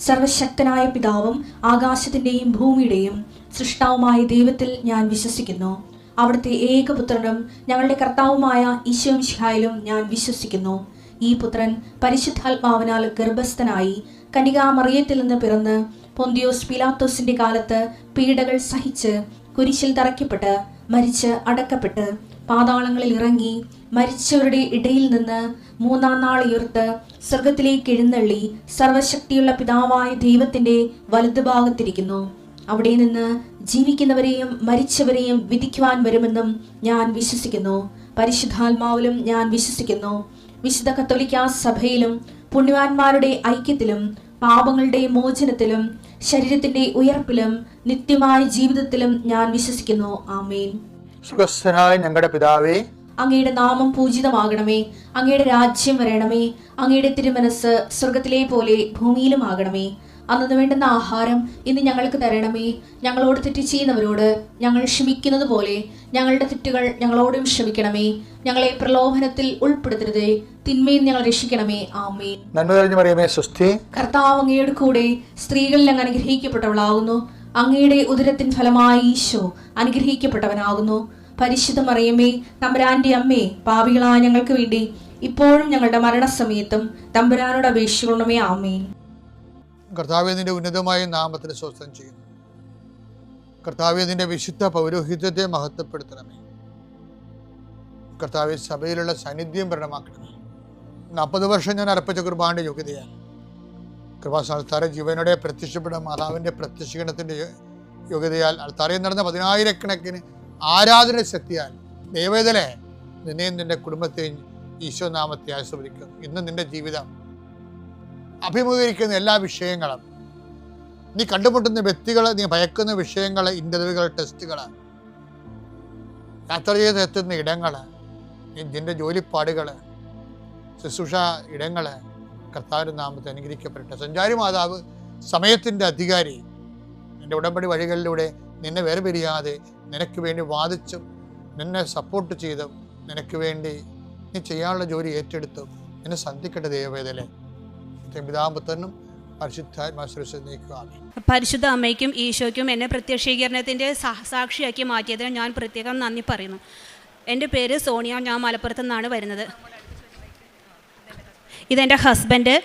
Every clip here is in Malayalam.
സർവശക്തനായ പിതാവും ആകാശത്തിൻ്റെയും ഭൂമിയുടെയും സൃഷ്ടാവുമായ ദൈവത്തിൽ ഞാൻ വിശ്വസിക്കുന്നു. അവിടുത്തെ ഏകപുത്രനും ഞങ്ങളുടെ കർത്താവുമായ ഈശോ മിശിഹായിലും ഞാൻ വിശ്വസിക്കുന്നു. ഈ പുത്രൻ പരിശുദ്ധാത്മാവിനാൽ ഗർഭസ്ഥനായി കന്യകാമറിയത്തിൽ നിന്ന് പിറന്ന് പൊന്തിയോസ് പീലാത്തോസിന്റെ കാലത്ത് പീഡകൾ സഹിച്ച് കുരിശിൽ തറയ്ക്കപ്പെട്ട് മരിച്ച് അടക്കപ്പെട്ട് പാതാളങ്ങളിൽ ഇറങ്ങി മരിച്ചവരുടെ ഇടയിൽ നിന്ന് മൂന്നാം നാൾ ഉയർത്ത് സ്വർഗത്തിലേക്ക് എഴുന്നള്ളി സർവശക്തിയുള്ള പിതാവായ ദൈവത്തിന്റെ വലതുഭാഗത്തിരിക്കുന്നു. അവിടെ നിന്ന് ജീവിക്കുന്നവരെയും മരിച്ചവരെയും വിധിക്കുവാൻ വരുമെന്നും ഞാൻ വിശ്വസിക്കുന്നു. പരിശുദ്ധാത്മാവിലും ഞാൻ വിശ്വസിക്കുന്നു. വിശുദ്ധ കത്തോലിക്കാ സഭയിലും പുണ്യവാന്മാരുടെ ഐക്യത്തിലും പാപങ്ങളുടെ മോചനത്തിലും ശരീരത്തിന്റെ ഉയർപ്പിലും നിത്യമായ ജീവിതത്തിലും ഞാൻ വിശ്വസിക്കുന്നു. ആമേൻ. സുഖസ്ഥനായ ഞങ്ങളുടെ പിതാവേ, അങ്ങയുടെ നാമം പൂജിതമാകണമേ. അങ്ങയുടെ രാജ്യം വരണമേ. അങ്ങയുടെ തിരുമനസ് സ്വർഗത്തിലെ പോലെ ഭൂമിയിലും ആകണമേ. അന്നു വേണ്ടുന്ന ആഹാരം ഇന്ന് ഞങ്ങൾക്ക് തരണമേ. ഞങ്ങളോട് തെറ്റ് ചെയ്യുന്നവരോട് ഞങ്ങൾ ക്ഷമിക്കുന്നത് പോലെ ഞങ്ങളുടെ തെറ്റുകൾ ഞങ്ങളോടും ക്ഷമിക്കണമേ. ഞങ്ങളെ പ്രലോഭനത്തിൽ ഉൾപ്പെടുത്തരുതേ, തിന്മയിൽ ഞങ്ങൾ രക്ഷിക്കണമേ. ആമേൻ. നന്മ നിറഞ്ഞ മറിയമേ, സ്വസ്തി. കർത്താവ് അങ്ങയുടെ കൂടെ സ്ത്രീകളിൽ അങ്ങ് അനുഗ്രഹിക്കപ്പെട്ടവളാകുന്നു. അങ്ങയുടെ ഉദരത്തിൻ ഫലമായി ഈശോ അനുഗ്രഹിക്കപ്പെട്ടവനാകുന്നു. പരിശുദ്ധ മറിയമേ, തമ്പുരാന്റെ അമ്മേ, പാപികളായ ഞങ്ങൾക്ക് വേണ്ടി ഇപ്പോഴും ഞങ്ങളുടെ മരണസമയത്തും തമ്പുരാനോട് അപേക്ഷിക്കണമേ. ആമേൻ. കർത്താവേ, നിന്റെ ഉന്നതമായ നാമത്തിന് സ്വസ്ഥം ചെയ്യുന്നു. കർത്താവേ, നിന്റെ വിശുദ്ധ പൗരോഹിത്യത്തെ മഹത്വപ്പെടുത്തണമേ. കർത്താവേ, സഭയിലുള്ള സാന്നിധ്യം പ്രകടമാക്കണമേ. 40 വർഷം ഞാൻ അർപ്പിച്ച കുർബാനയുടെ യോഗ്യതയാണ്. കൃപാസ്ഥാന ജീവനോടെ പ്രത്യക്ഷപ്പെട്ട മാതാവിൻ്റെ പ്രത്യക്ഷീകരണത്തിൻ്റെ യോഗ്യതയാൽ അൾത്താരയിൽ നടന്ന 10,000 ആരാധന ശക്തിയാൽ ദൈവവേദനെ നിന്നെയും നിന്റെ കുടുംബത്തെയും ഈശോ നാമത്തെ ആസ്വദിക്കുന്നു. ഇന്ന് നിന്റെ ജീവിതം അഭിമുഖീകരിക്കുന്ന എല്ലാ വിഷയങ്ങളും, നീ കണ്ടുമുട്ടുന്ന വ്യക്തികൾ, നീ ഭയക്കുന്ന വിഷയങ്ങൾ, ഇൻ്റർവ്യൂകൾ, ടെസ്റ്റുകൾ, യാത്ര ചെയ്ത് എത്തുന്ന ഇടങ്ങൾ, നിന്റെ ജോലിപ്പാടുകൾ, ശുശ്രൂഷ ഇടങ്ങൾ, കർത്താവിൻ്റെ നാമത്തെ അനുഗ്രഹിക്കപ്പെടട്ടെ. സഞ്ചാരി മാതാവ്, സമയത്തിൻ്റെ അധികാരി, നിന്റെ ഉടമ്പടി വഴികളിലൂടെ നിന്നെ വേർപിരിയാതെ നിനക്ക് വേണ്ടി വാദിച്ചും നിന്നെ സപ്പോർട്ട് ചെയ്തും നിനക്ക് വേണ്ടി നീ ചെയ്യാനുള്ള ജോലി ഏറ്റെടുത്തും നിന്നെ സന്ധിക്കട്ടെ ദൈവവേദനെ. പിതാപുത്രനും പരിശുദ്ധ അമ്മയ്ക്കും ഈശോയ്ക്കും എന്നെ പ്രത്യക്ഷീകരണത്തിൻ്റെ സാക്ഷിയാക്കി മാറ്റിയതിന് ഞാൻ പ്രത്യേകം നന്ദി പറയുന്നു. എൻ്റെ പേര് സോണിയ. ഞാൻ മലപ്പുറത്തു നിന്നാണ് വരുന്നത്. ഇതെൻ്റെ ഹസ്ബൻഡ്,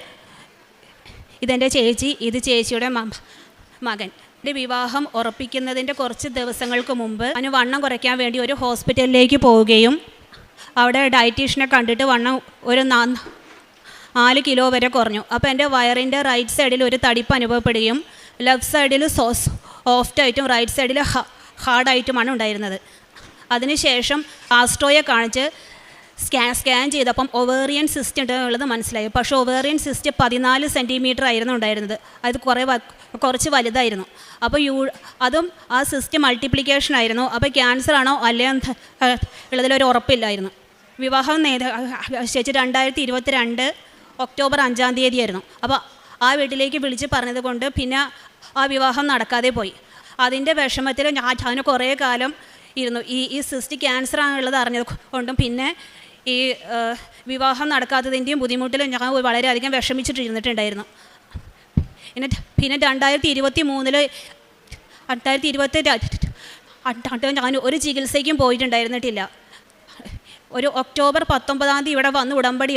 ഇതെൻ്റെ ചേച്ചി, ഇത് ചേച്ചിയുടെ മകൻ. എൻ്റെ വിവാഹം ഉറപ്പിക്കുന്നതിൻ്റെ കുറച്ച് ദിവസങ്ങൾക്ക് മുമ്പ് ഞാൻ വണ്ണം കുറയ്ക്കാൻ വേണ്ടി ഒരു ഹോസ്പിറ്റലിലേക്ക് പോവുകയും അവിടെ ഡയറ്റീഷ്യനെ കണ്ടിട്ട് വണ്ണം ഒരു 4 കിലോ വരെ കുറഞ്ഞു. അപ്പോൾ എൻ്റെ വയറിൻ്റെ റൈറ്റ് സൈഡിൽ ഒരു തടിപ്പ് അനുഭവപ്പെടുകയും ലെഫ്റ്റ് സൈഡിൽ സോഫ്റ്റായിട്ടും റൈറ്റ് സൈഡിൽ ഹാർഡായിട്ടുമാണ് ഉണ്ടായിരുന്നത്. അതിനുശേഷം ആസ്ട്രോയെ കാണിച്ച് സ്കാൻ ചെയ്തപ്പം ഒവേറിയൻ സിസ്റ്റ് ഉള്ളത് മനസ്സിലായി. പക്ഷേ ഒവേറിയൻ സിസ്റ്റ് 14 സെൻറ്റിമീറ്റർ ആയിരുന്നു ഉണ്ടായിരുന്നത്. അത് കുറച്ച് വലുതായിരുന്നു. അപ്പോൾ അതും ആ സിസ്റ്റ് മൾട്ടിപ്ലിക്കേഷൻ ആയിരുന്നു. അപ്പോൾ ക്യാൻസർ ആണോ അല്ലേ ഉള്ളതിലൊരു ഉറപ്പില്ലായിരുന്നു. വിവാഹം ചേച്ചി 2022 ഒക്ടോബർ 5-ാം തീയതി ആയിരുന്നു. അപ്പോൾ ആ വീട്ടിലേക്ക് വിളിച്ച് പറഞ്ഞത് കൊണ്ട് പിന്നെ ആ വിവാഹം നടക്കാതെ പോയി. അതിൻ്റെ വിഷമത്തിൽ ഞാൻ കുറേ കാലം ഇരുന്നു. ഈ സിസ്റ്റ് ക്യാൻസർ ആണുള്ളത് അറിഞ്ഞത് കൊണ്ടും പിന്നെ ഈ വിവാഹം നടക്കാത്തതിൻ്റെയും ബുദ്ധിമുട്ടിലും ഞാൻ വളരെയധികം വിഷമിച്ചിട്ടിരുന്നിട്ടുണ്ടായിരുന്നു. പിന്നെ 2022 ഞാൻ ഒരു ചികിത്സയ്ക്കും പോയിട്ടുണ്ടായിരുന്നിട്ടില്ല. ഒരു ഒക്ടോബർ 19-ാം തീയതി ഇവിടെ വന്ന് ഉടമ്പടി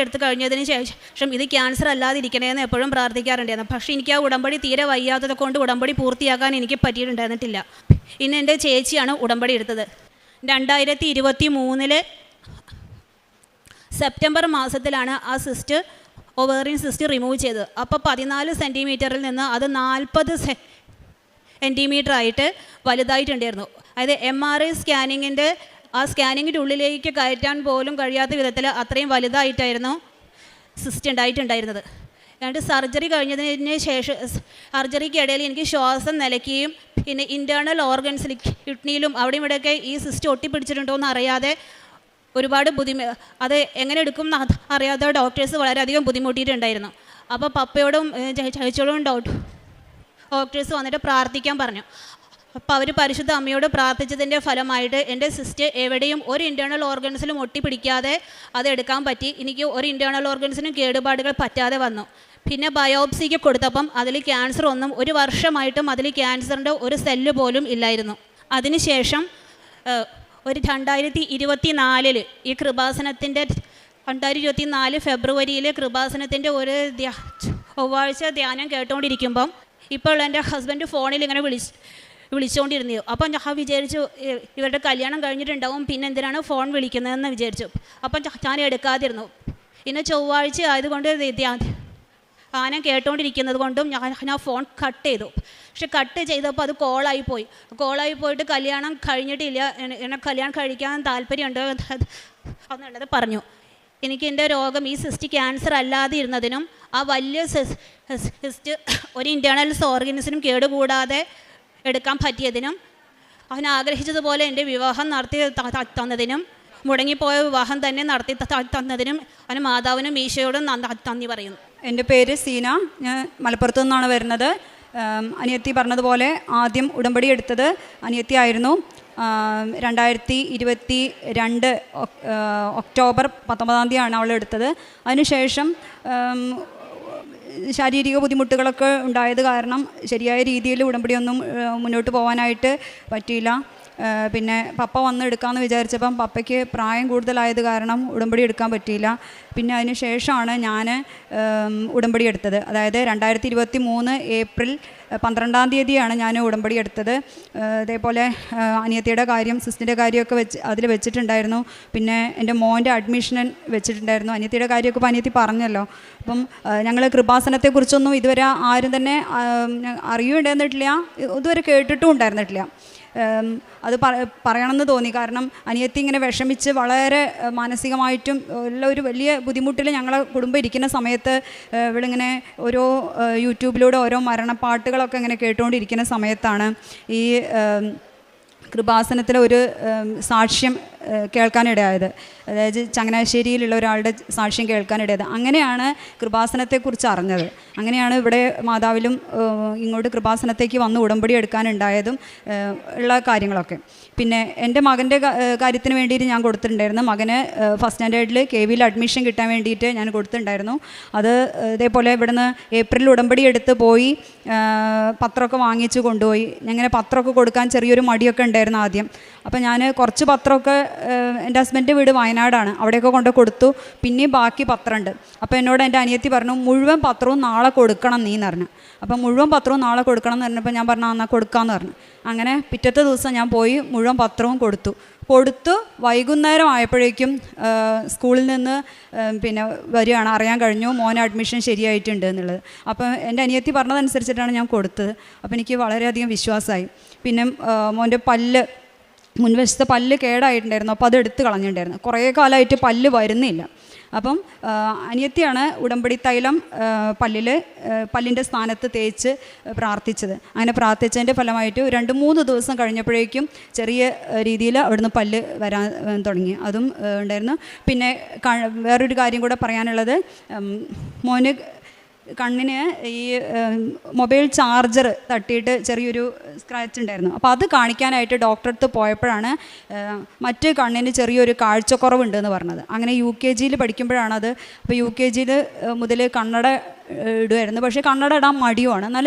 എടുത്തു കഴിഞ്ഞതിന് ശേഷം ഇത് ക്യാൻസർ അല്ലാതിരിക്കണേന്ന് എപ്പോഴും പ്രാർത്ഥിക്കാറുണ്ടായിരുന്നു. പക്ഷേ എനിക്ക് ആ ഉടമ്പടി തീരെ വയ്യാത്തത് കൊണ്ട് ഉടമ്പടി പൂർത്തിയാക്കാൻ എനിക്ക് പറ്റിയിട്ടുണ്ടായിരുന്നിട്ടില്ല. ഇന്ന് എൻ്റെ ചേച്ചിയാണ് ഉടമ്പടി എടുത്തത്. 2023 സെപ്റ്റംബർ മാസത്തിലാണ് ആ ഒവേറിയൻ സിസ്റ്റ് റിമൂവ് ചെയ്തത്. അപ്പോൾ 14 സെൻറ്റിമീറ്ററിൽ നിന്ന് അത് 40 സെൻറ്റിമീറ്റർ ആയിട്ട് വലുതായിട്ടുണ്ടായിരുന്നു. അതായത് MRI സ്കാനിങ്ങിൻ്റെ ആ സ്കാനിങ്ങിൻ്റെ ഉള്ളിലേക്ക് കയറ്റാൻ പോലും കഴിയാത്ത വിധത്തിൽ അത്രയും വലുതായിട്ടായിരുന്നു സിസ്റ്റ് ഉണ്ടായിട്ടുണ്ടായിരുന്നത്. എന്നിട്ട് സർജറി കഴിഞ്ഞതിന് ശേഷം സർജറിക്കിടയിൽ എനിക്ക് ശ്വാസം നിലയ്ക്കുകയും പിന്നെ ഇൻറ്റേർണൽ ഓർഗൻസിൽ കിഡ്നിയിലും അവിടെയും ഇവിടെയൊക്കെ ഈ സിസ്റ്റ് ഒട്ടിപ്പിടിച്ചിട്ടുണ്ടോ എന്ന് അറിയാതെ ഒരുപാട് അത് എങ്ങനെ എടുക്കും എന്ന് അറിയാതെ ഡോക്ടേഴ്സ് വളരെയധികം ബുദ്ധിമുട്ടിയിട്ടുണ്ടായിരുന്നു. അപ്പോൾ പപ്പയോടും ചേച്ചിയോടും ഡോക്ടേഴ്സ് വന്നിട്ട് പ്രാർത്ഥിക്കാൻ പറഞ്ഞു. അപ്പോൾ അവർ പരിശുദ്ധ അമ്മയോട് പ്രാർത്ഥിച്ചതിൻ്റെ ഫലമായിട്ട് എൻ്റെ സിസ്റ്റ് എവിടെയും ഒരു ഇൻറ്റേർണൽ ഓർഗൻസിലും ഒട്ടിപ്പിടിക്കാതെ അത് എടുക്കാൻ പറ്റി. എനിക്ക് ഒരു ഇൻറ്റേർണൽ ഓർഗൻസിനും കേടുപാടുകൾ പറ്റാതെ വന്നു. പിന്നെ ബയോപ്സിക്ക് കൊടുത്തപ്പം അതിൽ ക്യാൻസർ ഒന്നും, ഒരു വർഷമായിട്ടും അതിൽ ക്യാൻസറിൻ്റെ ഒരു സെല്ല് പോലും ഇല്ലായിരുന്നു. അതിനുശേഷം ഒരു 2024 ഈ കൃപാസനത്തിൻ്റെ 2024 ഫെബ്രുവരിയിൽ കൃപാസനത്തിൻ്റെ ഒരു ചൊവ്വാഴ്ച ധ്യാനം കേട്ടുകൊണ്ടിരിക്കുമ്പം ഇപ്പോൾ എൻ്റെ ഹസ്ബൻഡ് ഫോണിൽ ഇങ്ങനെ വിളിച്ചുകൊണ്ടിരുന്നു. അപ്പം ഞാൻ വിചാരിച്ചു ഇവരുടെ കല്യാണം കഴിഞ്ഞിട്ടുണ്ടാവും, പിന്നെ എന്തിനാണ് ഫോൺ വിളിക്കുന്നതെന്ന് വിചാരിച്ചു. അപ്പം ഞാൻ എടുക്കാതിരുന്നു. പിന്നെ ചൊവ്വാഴ്ച ആയതുകൊണ്ട് ധ്യാനം കേട്ടുകൊണ്ടിരിക്കുന്നത് കൊണ്ടും ഞാൻ ഫോൺ കട്ട് ചെയ്തു. പക്ഷെ കട്ട് ചെയ്തപ്പോൾ അത് കോളായി പോയിട്ട് കല്യാണം കഴിഞ്ഞിട്ടില്ല, എന്നെ കല്യാണം കഴിക്കാൻ താല്പര്യമുണ്ട് എന്നുള്ളത് പറഞ്ഞു. എനിക്ക് എൻ്റെ രോഗം ഈ സിസ്റ്റ് ക്യാൻസർ അല്ലാതെ ഇരുന്നതിനും ആ വലിയ സിസ്റ്റ് ഒരു ഇൻറ്റേർണൽസ് ഓർഗൻസിനും കേടുകൂടാതെ എടുക്കാൻ പറ്റിയതിനും അവൻ ആഗ്രഹിച്ചതുപോലെ എൻ്റെ വിവാഹം നടത്തി തന്നതിനും മുടങ്ങിപ്പോയ വിവാഹം തന്നെ നടത്തി തന്നതിനും അവന് മാതാവിനും ഈശോയോടും നന്ദി പറയുന്നു. എൻ്റെ പേര് സീന, ഞാൻ മലപ്പുറത്തു നിന്നാണ് വരുന്നത്. അനിയത്തി പറഞ്ഞതുപോലെ ആദ്യം ഉടമ്പടി എടുത്തത് അനിയത്തി ആയിരുന്നു. 2022 ഒക്ടോബർ 19 അവൾ എടുത്തത്. അതിനുശേഷം ശാരീരിക ബുദ്ധിമുട്ടുകളൊക്കെ ഉണ്ടായത് കാരണം ശരിയായ രീതിയിൽ ഉടമ്പടിയൊന്നും മുന്നോട്ട് പോകാനായിട്ട് പറ്റിയില്ല. പിന്നെ പപ്പ വന്ന് എടുക്കാമെന്ന് വിചാരിച്ചപ്പം പപ്പയ്ക്ക് പ്രായം കൂടുതലായത് കാരണം ഉടമ്പടി എടുക്കാൻ പറ്റിയില്ല. പിന്നെ അതിന് ശേഷമാണ് ഞാൻ ഉടമ്പടി എടുത്തത്. അതായത് 2023 ഏപ്രിൽ 12 ഞാൻ ഉടമ്പടി എടുത്തത്. അതേപോലെ അനിയത്തിയുടെ കാര്യം, സിസ്റ്റിൻ്റെ കാര്യമൊക്കെ അതിൽ വെച്ചിട്ടുണ്ടായിരുന്നു. പിന്നെ എൻ്റെ മോൻ്റെ അഡ്മിഷൻ വെച്ചിട്ടുണ്ടായിരുന്നു. അനിയത്തിയുടെ കാര്യമൊക്കെ ഇപ്പോൾ അനിയത്തി പറഞ്ഞല്ലോ. അപ്പം ഞങ്ങൾ കൃപാസനത്തെക്കുറിച്ചൊന്നും ഇതുവരെ ആരും തന്നെ അറിയുണ്ടായിരുന്നിട്ടില്ല, ഇതുവരെ കേട്ടിട്ടും ഉണ്ടായിരുന്നിട്ടില്ല. അത് പറയണമെന്ന് തോന്നി. കാരണം അനിയത്തി ഇങ്ങനെ വിഷമിച്ച് വളരെ മാനസികമായിട്ടും ഉള്ള ഒരു വലിയ ബുദ്ധിമുട്ടിൽ ഞങ്ങളെ കുടുംബം ഇരിക്കുന്ന സമയത്ത് ഇവളിങ്ങനെ ഓരോ യൂട്യൂബിലൂടെ ഓരോ മരണപ്പാട്ടുകളൊക്കെ ഇങ്ങനെ കേട്ടുകൊണ്ടിരിക്കുന്ന സമയത്താണ് ഈ കൃപാസനത്തിലെ ഒരു സാക്ഷ്യം കേൾക്കാനിടയായത്. അതായത് ചങ്ങനാശ്ശേരിയിലുള്ള ഒരാളുടെ സാക്ഷ്യം കേൾക്കാനിടയായത്. അങ്ങനെയാണ് കൃപാസനത്തെക്കുറിച്ച് അറിഞ്ഞത്. അങ്ങനെയാണ് ഇവിടെ മാതാവിലും ഇങ്ങോട്ട് കൃപാസനത്തേക്ക് വന്ന് ഉടമ്പടി എടുക്കാനുണ്ടായതും ഉള്ള കാര്യങ്ങളൊക്കെ. പിന്നെ എൻ്റെ മകൻ്റെ കാര്യത്തിന് വേണ്ടിയിട്ട് ഞാൻ കൊടുത്തിട്ടുണ്ടായിരുന്നു. മകന് ഫസ്റ്റ് സ്റ്റാൻഡേർഡിൽ KVയിൽ അഡ്മിഷൻ കിട്ടാൻ വേണ്ടിയിട്ട് ഞാൻ കൊടുത്തിട്ടുണ്ടായിരുന്നു. അത് ഇതേപോലെ ഇവിടുന്ന് ഏപ്രിൽ ഉടമ്പടി എടുത്ത് പോയി പത്രമൊക്കെ വാങ്ങിച്ച് കൊണ്ടുപോയി. അങ്ങനെ പത്രമൊക്കെ കൊടുക്കാൻ ചെറിയൊരു മടിയൊക്കെ ഉണ്ടായിരുന്നു ആദ്യം. അപ്പോൾ ഞാൻ കുറച്ച് പത്രമൊക്കെ, എൻ്റെ ഹസ്ബൻഡിൻ്റെ വീട് വയനാടാണ്, അവിടെയൊക്കെ കൊണ്ട് കൊടുത്തു. പിന്നെയും ബാക്കി പത്രമുണ്ട്. അപ്പോൾ എന്നോട് എൻ്റെ അനിയത്തി പറഞ്ഞു, മുഴുവൻ പത്രവും നാളെ കൊടുക്കണം നീ എന്ന് പറഞ്ഞു. അപ്പം മുഴുവൻ പത്രവും നാളെ കൊടുക്കണം എന്ന് പറഞ്ഞപ്പോൾ ഞാൻ പറഞ്ഞു എന്നാൽ കൊടുക്കാമെന്ന് പറഞ്ഞു. അങ്ങനെ പിറ്റത്തെ ദിവസം ഞാൻ പോയി മുഴുവൻ പത്രവും കൊടുത്തു. വൈകുന്നേരം ആയപ്പോഴേക്കും സ്കൂളിൽ നിന്ന് പിന്നെ വരികയാണ്, അറിയാൻ കഴിഞ്ഞു മോനെ അഡ്മിഷൻ ശരിയായിട്ടുണ്ട് എന്നുള്ളത്. അപ്പം എൻ്റെ അനിയത്തി പറഞ്ഞതനുസരിച്ചിട്ടാണ് ഞാൻ കൊടുത്തത്. അപ്പോൾ എനിക്ക് വളരെയധികം വിശ്വാസമായി. പിന്നെ മോൻ്റെ മുൻവശത്തെ പല്ല് കേടായിട്ടുണ്ടായിരുന്നു. അപ്പോൾ അത് എടുത്ത് കളഞ്ഞിട്ടുണ്ടായിരുന്നു. കുറേ കാലമായിട്ട് പല്ല് വരുന്നില്ല. അപ്പം അനിയത്തിയാണ് ഉടമ്പടി തൈലം പല്ലിൻ്റെ സ്ഥാനത്ത് തേച്ച് പ്രാർത്ഥിച്ചത്. അങ്ങനെ പ്രാർത്ഥിച്ചതിൻ്റെ ഫലമായിട്ട് 2-3 ദിവസം കഴിഞ്ഞപ്പോഴേക്കും ചെറിയ രീതിയിൽ അവിടുന്ന് പല്ല് വരാൻ തുടങ്ങി. അതും ഉണ്ടായിരുന്നു. പിന്നെ വേറൊരു കാര്യം കൂടെ പറയാനുള്ളത്, മോന് കണ്ണിന് ഈ മൊബൈൽ ചാർജർ തട്ടിയിട്ട് ചെറിയൊരു സ്ക്രാച്ച് ഉണ്ടായിരുന്നു. അപ്പോൾ അത് കാണിക്കാനായിട്ട് ഡോക്ടറെ അടുത്ത് പോയപ്പോഴാണ് മറ്റേ കണ്ണിന് ചെറിയൊരു കാഴ്ചക്കുറവുണ്ടെന്ന് പറഞ്ഞത്. അങ്ങനെ UKGയിൽ പഠിക്കുമ്പോഴാണത്. അപ്പോൾ UKGയിൽ മുതൽ കണ്ണട ഇടുമായിരുന്നു. പക്ഷേ കണ്ണട ഇടാൻ മടിയുമാണ്. എന്നാൽ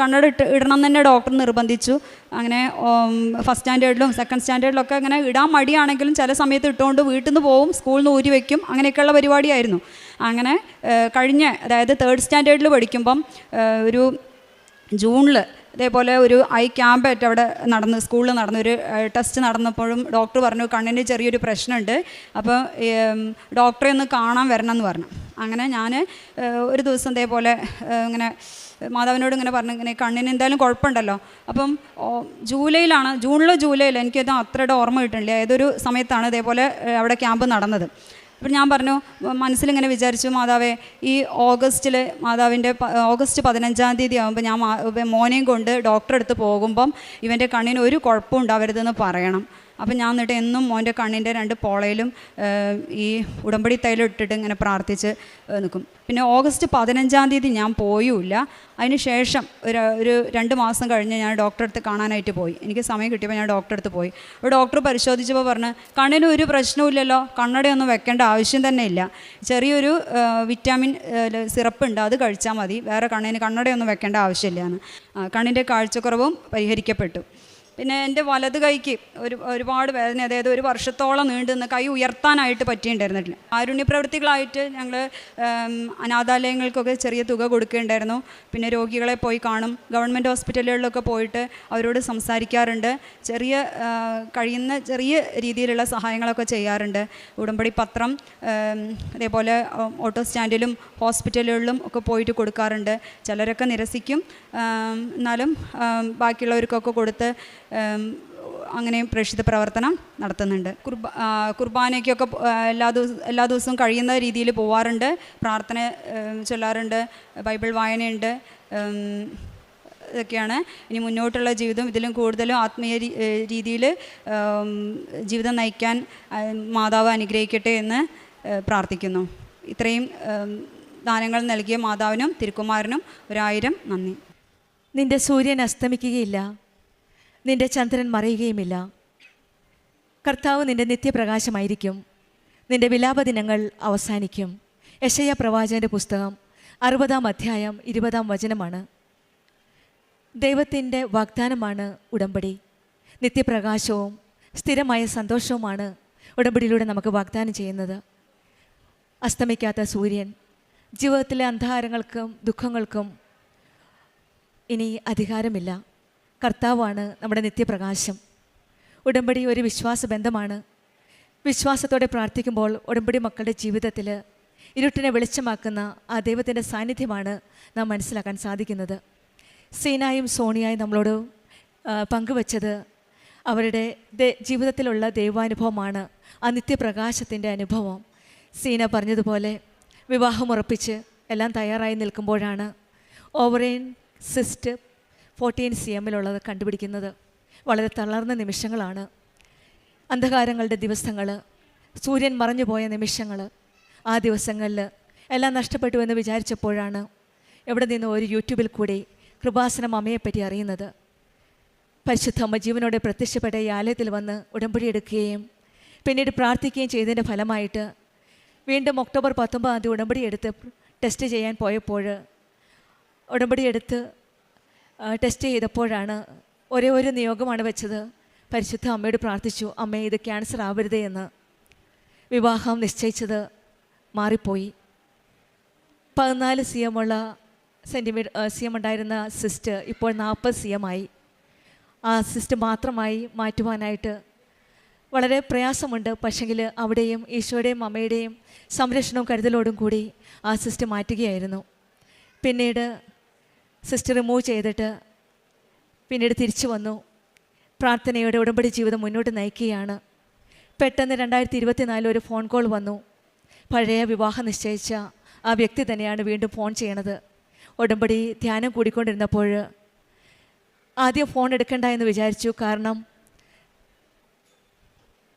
കണ്ണട ഇടണം തന്നെ ഡോക്ടർ നിർബന്ധിച്ചു. അങ്ങനെ ഫസ്റ്റ് സ്റ്റാൻഡേർഡിലും സെക്കൻഡ് സ്റ്റാൻഡേർഡിലൊക്കെ അങ്ങനെ ഇടാൻ മടിയാണെങ്കിലും ചില സമയത്ത് ഇട്ടുകൊണ്ട് വീട്ടിൽ നിന്ന് പോവും, സ്കൂളിൽ നിന്ന് ഊരി വയ്ക്കും. അങ്ങനെയൊക്കെയുള്ള പരിപാടിയായിരുന്നു. അങ്ങനെ അതായത് 3rd സ്റ്റാൻഡേർഡിൽ പഠിക്കുമ്പം ഒരു ജൂണിൽ ഇതേപോലെ ഒരു ഐ ക്യാമ്പായിട്ട് അവിടെ സ്കൂളിൽ നടന്നൊരു ടെസ്റ്റ് നടന്നപ്പോഴും ഡോക്ടർ പറഞ്ഞു കണ്ണിന് ചെറിയൊരു പ്രശ്നമുണ്ട്, അപ്പോൾ ഡോക്ടറെ ഒന്ന് കാണാൻ വരണം എന്ന് പറഞ്ഞു. അങ്ങനെ ഞാൻ ഒരു ദിവസം ഇതേപോലെ ഇങ്ങനെ മാതാവിനോട് ഇങ്ങനെ പറഞ്ഞു, ഇങ്ങനെ കണ്ണിന് എന്തായാലും കുഴപ്പമുണ്ടല്ലോ. അപ്പം ജൂണിലോ ജൂലൈയിലോ എനിക്കത് അത്രയുടെ ഓർമ്മ കിട്ടുന്നില്ല, ഏതൊരു സമയത്താണ് ഇതേപോലെ അവിടെ ക്യാമ്പ് നടന്നത്. അപ്പോൾ ഞാൻ പറഞ്ഞു, മനസ്സിലിങ്ങനെ വിചാരിച്ചു, മാതാവേ ഈ ഓഗസ്റ്റ് 15 ആകുമ്പോൾ ഞാൻ മോനെയും കൊണ്ട് ഡോക്ടറെ അടുത്ത് പോകുമ്പം ഇവൻ്റെ കണ്ണിന് ഒരു കുഴപ്പം ഉണ്ടാവരുതെന്ന് പറയണം. അപ്പം ഞാൻ എന്നിട്ട് എന്നും മോൻ്റെ കണ്ണിൻ്റെ 2 പോളയിലും ഈ ഉടമ്പടി തൈലം ഇട്ടിട്ട് ഇങ്ങനെ പ്രാർത്ഥിച്ച് നിൽക്കും. പിന്നെ ഓഗസ്റ്റ് 15-ാം തീയതി ഞാൻ പോയുമില്ല. അതിന് ശേഷം ഒരു 2 മാസം കഴിഞ്ഞ് ഞാൻ ഡോക്ടറെ അടുത്ത് കാണാനായിട്ട് പോയി. എനിക്ക് സമയം കിട്ടിയപ്പോൾ ഞാൻ ഡോക്ടറെ അടുത്ത് പോയി. അപ്പോൾ ഡോക്ടർ പരിശോധിച്ചപ്പോൾ പറഞ്ഞ് കണ്ണിന് ഒരു പ്രശ്നവുമില്ലല്ലോ, കണ്ണടയൊന്നും വെക്കേണ്ട ആവശ്യം തന്നെ ഇല്ല, ചെറിയൊരു വിറ്റാമിൻ സിറപ്പ് ഉണ്ട്, അത് കഴിച്ചാൽ മതി, വേറെ കണ്ണടയൊന്നും വെക്കേണ്ട ആവശ്യമില്ല എന്ന്. കണ്ണിൻ്റെ കാഴ്ചക്കുറവും പരിഹരിക്കപ്പെട്ടു. പിന്നെ എൻ്റെ വലത് കൈക്ക് ഒരുപാട് വേദന, അതായത് 1 വർഷത്തോളം നീണ്ടുനിന്ന് കൈ ഉയർത്താനായിട്ട് പറ്റിയിട്ടുണ്ടായിരുന്നില്ല. കാരുണ്യ പ്രവൃത്തികളായിട്ട് ഞങ്ങൾ അനാഥാലയങ്ങൾക്കൊക്കെ ചെറിയ തുക കൊടുക്കുകയുണ്ടായിരുന്നു. പിന്നെ രോഗികളെ പോയി കാണും, ഗവൺമെൻറ് ഹോസ്പിറ്റലുകളിലൊക്കെ പോയിട്ട് അവരോട് സംസാരിക്കാറുണ്ട്, കഴിയുന്ന ചെറിയ രീതിയിലുള്ള സഹായങ്ങളൊക്കെ ചെയ്യാറുണ്ട്. ഉടമ്പടി പത്രം അതേപോലെ ഓട്ടോ സ്റ്റാൻഡിലും ഹോസ്പിറ്റലുകളിലും ഒക്കെ പോയിട്ട് കൊടുക്കാറുണ്ട്. ചിലരൊക്കെ നിരസിക്കും, എന്നാലും ബാക്കിയുള്ളവർക്കൊക്കെ കൊടുത്ത് അങ്ങനെ പ്രേക്ഷിത പ്രവർത്തനം നടത്തുന്നുണ്ട്. കുർബാനയ്ക്കൊക്കെ എല്ലാ ദിവസവും കഴിയുന്ന രീതിയിൽ പോവാറുണ്ട്, പ്രാർത്ഥന ചൊല്ലാറുണ്ട്, ബൈബിൾ വായനയുണ്ട്. ഇതൊക്കെയാണ്. ഇനി മുന്നോട്ടുള്ള ജീവിതം ഇതിലും കൂടുതലും ആത്മീയ രീതിയിൽ ജീവിതം നയിക്കാൻ മാതാവ് അനുഗ്രഹിക്കട്ടെ എന്ന് പ്രാർത്ഥിക്കുന്നു. ഇത്രയും ദാനങ്ങൾ നൽകിയ മാതാവിനും തിരുക്കുമാരനും 1000 നന്ദി. നിന്റെ സൂര്യൻ അസ്തമിക്കുകയില്ല, നിന്റെ ചന്ദ്രൻ മറയുകയുമില്ല. കർത്താവ് നിന്റെ നിത്യപ്രകാശമായിരിക്കും. നിന്റെ വിലാപദിനങ്ങൾ അവസാനിക്കും. യെശയ്യാ പ്രവാചകൻ്റെ പുസ്തകം 60-ാം അധ്യായം 20-ാം വചനമാണ്. ദൈവത്തിൻ്റെ വാഗ്ദാനമാണ് ഉടമ്പടി. നിത്യപ്രകാശവും സ്ഥിരമായ സന്തോഷവുമാണ് ഉടമ്പടിയിലൂടെ നമുക്ക് വാഗ്ദാനം ചെയ്യുന്നത്. അസ്തമിക്കാത്ത സൂര്യൻ, ജീവിതത്തിലെ അന്ധകാരങ്ങൾക്കും ദുഃഖങ്ങൾക്കും ഇനി അധികാരമില്ല. കർത്താവാണ് നമ്മുടെ നിത്യപ്രകാശം. ഉടമ്പടി ഒരു വിശ്വാസബന്ധമാണ്. വിശ്വാസത്തോടെ പ്രാർത്ഥിക്കുമ്പോൾ ഉടമ്പടി മക്കളുടെ ജീവിതത്തിൽ ഇരുട്ടിനെ വെളിച്ചമാക്കുന്ന ആ ദൈവത്തിൻ്റെ സാന്നിധ്യമാണ് നാം മനസ്സിലാക്കാൻ സാധിക്കുന്നത്. സീനായും സോണിയായും നമ്മളോട് പങ്കുവച്ചത് അവരുടെ ജീവിതത്തിലുള്ള ദൈവാനുഭവമാണ്, ആ നിത്യപ്രകാശത്തിൻ്റെ അനുഭവം. സീന പറഞ്ഞതുപോലെ വിവാഹം ഉറപ്പിച്ച് എല്ലാം തയ്യാറായി നിൽക്കുമ്പോഴാണ് ഓവറൈൻ സിസ്റ്റ് 14 cm കണ്ടുപിടിക്കുന്നത്. വളരെ തളർന്ന നിമിഷങ്ങളാണ്. അന്ധകാരങ്ങളുടെ ദിവസങ്ങൾ, സൂര്യൻ മറഞ്ഞു പോയ നിമിഷങ്ങൾ. ആ ദിവസങ്ങളിൽ എല്ലാം നഷ്ടപ്പെട്ടു എന്ന് വിചാരിച്ചപ്പോഴാണ് എവിടെ നിന്ന് ഒരു യൂട്യൂബിൽ കൂടി കൃപാസനം അമ്മയെപ്പറ്റി അറിയുന്നത്. പരിശുദ്ധ അമ്മ ജീവനോടെ പ്രത്യക്ഷപ്പെട്ട ഈ ആലയത്തിൽ വന്ന് ഉടമ്പടി എടുക്കുകയും പിന്നീട് പ്രാർത്ഥിക്കുകയും ചെയ്തതിൻ്റെ ഫലമായിട്ട് വീണ്ടും ഒക്ടോബർ 19-ാം തീയതി ഉടമ്പടി എടുത്ത് ടെസ്റ്റ് ചെയ്യാൻ പോയപ്പോൾ ഉടമ്പടി എടുത്ത് ടെസ്റ്റ് ചെയ്തപ്പോഴാണ് ഒരേ ഒരു നിയോഗമാണ് വെച്ചത്. പരിശുദ്ധ അമ്മയോട് പ്രാർത്ഥിച്ചു, അമ്മേ ഇത് ക്യാൻസർ ആവരുതേ എന്ന്. വിവാഹം നിശ്ചയിച്ചത് മാറിപ്പോയി. 14 cm ഉണ്ടായിരുന്ന സിസ്റ്റ് ഇപ്പോൾ 40 cm ആയി. ആ സിസ്റ്റ് മാത്രമായി മാറ്റുവാനായിട്ട് വളരെ പ്രയാസമുണ്ട്. പക്ഷെങ്കിൽ അവിടെയും ഈശോയുടെയും അമ്മയുടെയും സംരക്ഷണവും കരുതലോടും കൂടി ആ സിസ്റ്റ് മാറ്റുകയായിരുന്നു. പിന്നീട് സിസ്റ്റ് റിമൂവ് ചെയ്തിട്ട് പിന്നീട് തിരിച്ചു വന്നു. പ്രാർത്ഥനയോടെ ഉടമ്പടി ജീവിതം മുന്നോട്ട് നയിക്കുകയാണ്. പെട്ടെന്ന് 2024 ഒരു ഫോൺ കോൾ വന്നു. പഴയ വിവാഹം നിശ്ചയിച്ച ആ വ്യക്തി തന്നെയാണ് വീണ്ടും ഫോൺ ചെയ്യണത്. ഉടമ്പടി ധ്യാനം കൂടിക്കൊണ്ടിരുന്നപ്പോൾ ആദ്യം ഫോൺ എടുക്കണ്ട എന്ന് വിചാരിച്ചു. കാരണം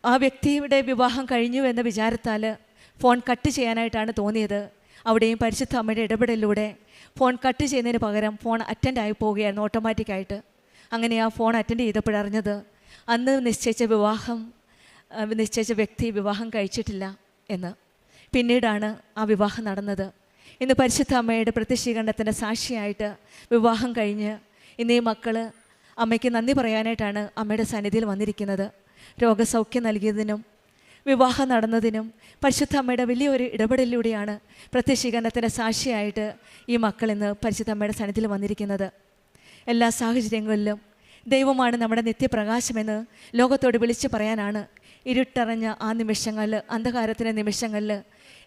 ആ വ്യക്തിയുടെ വിവാഹം കഴിഞ്ഞു എന്ന വിചാരത്താൽ ഫോൺ കട്ട് ചെയ്യാനായിട്ടാണ് തോന്നിയത്. അവിടെയും പരിശുദ്ധ അമ്മയുടെ ഇടപെടലിലൂടെ ഫോൺ കട്ട് ചെയ്യുന്നതിന് പകരം ഫോൺ അറ്റൻഡ് ആയി പോവുകയായിരുന്നു ഓട്ടോമാറ്റിക്കായിട്ട്. അങ്ങനെ ആ ഫോൺ അറ്റൻഡ് ചെയ്തപ്പോഴറിഞ്ഞത് അന്ന് നിശ്ചയിച്ച വ്യക്തി വിവാഹം കഴിച്ചിട്ടില്ല എന്ന്. പിന്നീടാണ് ആ വിവാഹം നടന്നത്. ഇന്ന് പരിശുദ്ധ അമ്മയുടെ പ്രത്യക്ഷീകരണത്തിൻ്റെ സാക്ഷിയായിട്ട് വിവാഹം കഴിഞ്ഞ് ഇന്ന് ഈ മക്കൾ അമ്മയ്ക്ക് നന്ദി പറയാനായിട്ടാണ് അമ്മയുടെ സന്നിധിയിൽ വന്നിരിക്കുന്നത്. രോഗസൗഖ്യം നൽകിയതിനും വിവാഹം നടന്നതിനും പരിശുദ്ധ അമ്മയുടെ വലിയൊരു ഇടപെടലിലൂടെയാണ് പ്രത്യക്ഷീകരണത്തിൻ്റെ സാക്ഷിയായിട്ട് ഈ മക്കൾ ഇന്ന് പരിശുദ്ധ അമ്മയുടെ സന്നിധിയിൽ വന്നിരിക്കുന്നത്. എല്ലാ സാഹചര്യങ്ങളിലും ദൈവമാണ് നമ്മുടെ നിത്യപ്രകാശമെന്ന് ലോകത്തോട് വിളിച്ചു പറയാനാണ്. ഇരുട്ടറിഞ്ഞ ആ നിമിഷങ്ങളിൽ, അന്ധകാരത്തിൻ്റെ നിമിഷങ്ങളിൽ,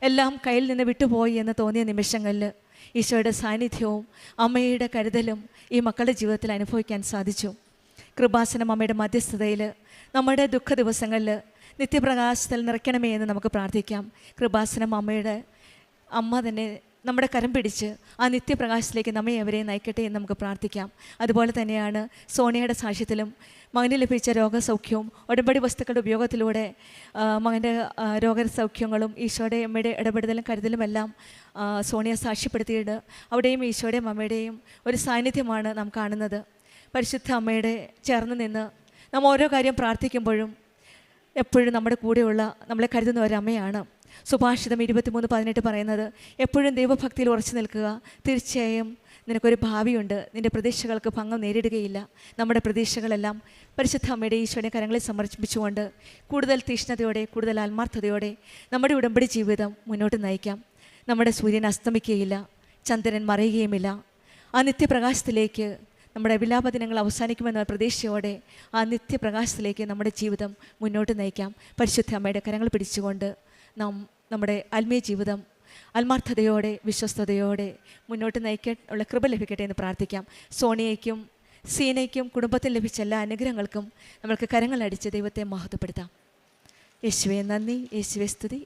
എല്ലാം കയ്യിൽ നിന്ന് വിട്ടുപോയി എന്ന് തോന്നിയ നിമിഷങ്ങളിൽ ഈശോയുടെ സാന്നിധ്യവും അമ്മയുടെ കരുതലും ഈ മക്കളുടെ ജീവിതത്തിൽ അനുഭവിക്കാൻ സാധിച്ചു. കൃപാസനം അമ്മയുടെ മധ്യസ്ഥതയിൽ നമ്മുടെ ദുഃഖ ദിവസങ്ങളിൽ നിത്യപ്രകാശത്തിൽ നിറയ്ക്കണമേ എന്ന് നമുക്ക് പ്രാർത്ഥിക്കാം. കൃപാസനം അമ്മ തന്നെ നമ്മുടെ കരം പിടിച്ച് ആ നിത്യപ്രകാശത്തിലേക്ക് നമ്മെ അവരെ നയിക്കട്ടെ എന്ന് നമുക്ക് പ്രാർത്ഥിക്കാം. അതുപോലെ തന്നെയാണ് സോണിയയുടെ സാക്ഷ്യത്തിലും മകന് ലഭിച്ച രോഗസൗഖ്യവും ഉടമ്പടി വസ്തുക്കളുടെ ഉപയോഗത്തിലൂടെ മകൻ്റെ രോഗസൗഖ്യങ്ങളും ഈശോയുടെ അമ്മയുടെ ഇടപെടലും കരുതലുമെല്ലാം സോണിയ സാക്ഷ്യപ്പെടുത്തിയിട്ട് അവിടെയും ഈശോയുടെയും അമ്മയുടെയും ഒരു സാന്നിധ്യമാണ് നാം കാണുന്നത്. പരിശുദ്ധ അമ്മയുടെ ചേർന്ന് നിന്ന് നാം ഓരോ കാര്യം പ്രാർത്ഥിക്കുമ്പോഴും എപ്പോഴും നമ്മുടെ കൂടെയുള്ള നമ്മളെ കരുതുന്ന ഒരമ്മയാണ്. സുഭാഷിതം 23:18 പറയുന്നത്, എപ്പോഴും ദൈവഭക്തിയിൽ ഉറച്ചു നിൽക്കുക, തീർച്ചയായും നിനക്കൊരു ഭാവിയുണ്ട്, നിൻ്റെ പ്രതീക്ഷകൾക്ക് ഭംഗം നേരിടുകയില്ല. നമ്മുടെ പ്രതീക്ഷകളെല്ലാം പരിശുദ്ധ അമ്മയുടെ ഈശോയുടെ കരങ്ങളിൽ സമർപ്പിച്ചുകൊണ്ട് കൂടുതൽ തീഷ്ണതയോടെ കൂടുതൽ ആത്മാർത്ഥതയോടെ നമ്മുടെ ഉടമ്പടി ജീവിതം മുന്നോട്ട് നയിക്കാം. നമ്മുടെ സൂര്യൻ അസ്തമിക്കുകയില്ല, ചന്ദ്രൻ മറയുകയുമില്ല. ആ നിത്യപ്രകാശത്തിലേക്ക് നമ്മുടെ വിലാപദിനങ്ങൾ അവസാനിക്കുമെന്ന പ്രതീക്ഷയോടെ ആ നിത്യപ്രകാശത്തിലേക്ക് നമ്മുടെ ജീവിതം മുന്നോട്ട് നയിക്കാം. പരിശുദ്ധ അമ്മയുടെ കരങ്ങൾ പിടിച്ചുകൊണ്ട് നാം നമ്മുടെ ആത്മീയ ജീവിതം ആത്മാർത്ഥതയോടെ വിശ്വസ്തയോടെ മുന്നോട്ട് നയിക്കാനുള്ള കൃപ ലഭിക്കട്ടെ എന്ന് പ്രാർത്ഥിക്കാം. സോണിയയ്ക്കും സീനയ്ക്കും കുടുംബത്തിൽ ലഭിച്ച എല്ലാ അനുഗ്രഹങ്ങൾക്കും നമ്മൾക്ക് കരങ്ങളടിച്ച് ദൈവത്തെ മഹത്വപ്പെടുത്താം. യേശുവേ നന്ദി, യേശുവേ സ്തുതി.